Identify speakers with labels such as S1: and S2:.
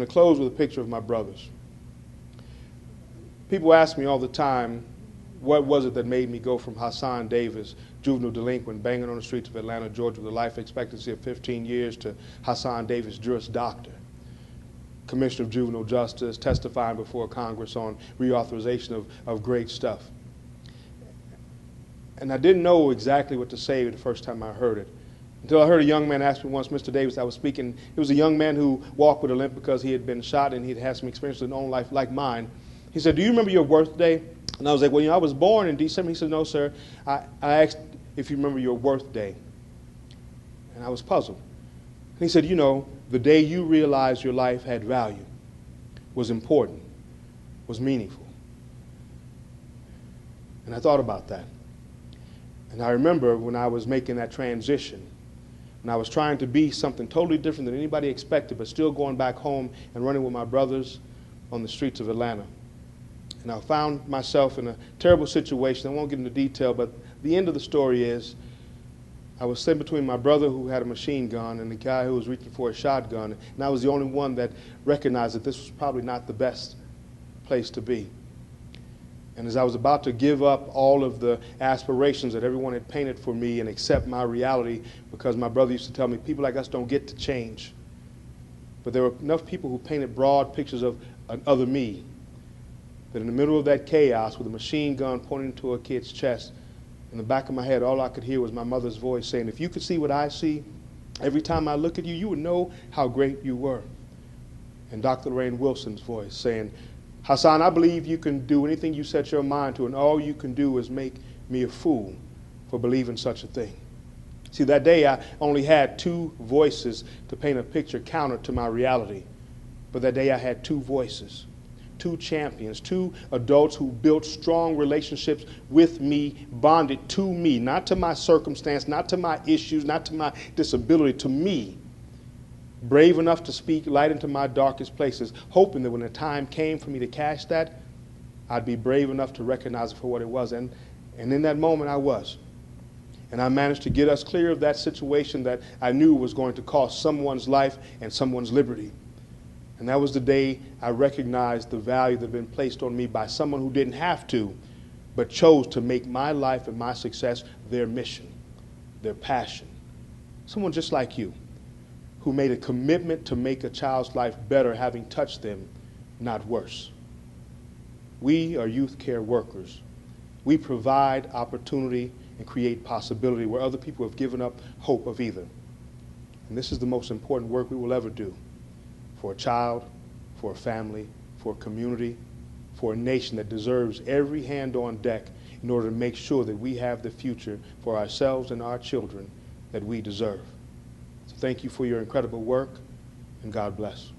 S1: going to close with a picture of my brothers. People ask me all the time, what was it that made me go from Hasan Davis, juvenile delinquent, banging on the streets of Atlanta, Georgia, with a life expectancy of 15 years, to Hasan Davis, Juris Doctor, Commissioner of Juvenile Justice, testifying before Congress on reauthorization of great stuff. And I didn't know exactly what to say the first time I heard it, until I heard a young man ask me once, Mr. Davis, I was speaking, he was a young man who walked with a limp because he had been shot and he'd had some experience in his own life like mine. He said, do you remember your birthday? And I was like, well, I was born in December. He said, no, sir. I asked if you remember your birthday. And I was puzzled. And he said, the day you realized your life had value, was important, was meaningful. And I thought about that. And I remember when I was making that transition, and I was trying to be something totally different than anybody expected, but still going back home and running with my brothers on the streets of Atlanta. And I found myself in a terrible situation. I won't get into detail, but the end of the story is I was sitting between my brother, who had a machine gun, and the guy who was reaching for a shotgun, and I was the only one that recognized that this was probably not the best place to be. And as I was about to give up all of the aspirations that everyone had painted for me and accept my reality, because my brother used to tell me, people like us don't get to change. But there were enough people who painted broad pictures of another me, that in the middle of that chaos, with a machine gun pointing to a kid's chest, in the back of my head, all I could hear was my mother's voice saying, if you could see what I see, every time I look at you, you would know how great you were. And Dr. Lorraine Wilson's voice saying, Hasan, I believe you can do anything you set your mind to, and all you can do is make me a fool for believing such a thing. See, that day I only had two voices to paint a picture counter to my reality. But that day I had two voices, two champions, two adults who built strong relationships with me, bonded to me, not to my circumstance, not to my issues, not to my disability, to me. Brave enough to speak light into my darkest places, hoping that when the time came for me to cash that, I'd be brave enough to recognize it for what it was. And in that moment I was. And I managed to get us clear of that situation that I knew was going to cost someone's life and someone's liberty. And that was the day I recognized the value that had been placed on me by someone who didn't have to, but chose to make my life and my success their mission, their passion. Someone just like you, who made a commitment to make a child's life better having touched them, not worse. We are youth care workers. We provide opportunity and create possibility where other people have given up hope of either. And this is the most important work we will ever do. For a child, for a family, for a community, for a nation that deserves every hand on deck in order to make sure that we have the future for ourselves and our children that we deserve. So thank you for your incredible work, and God bless.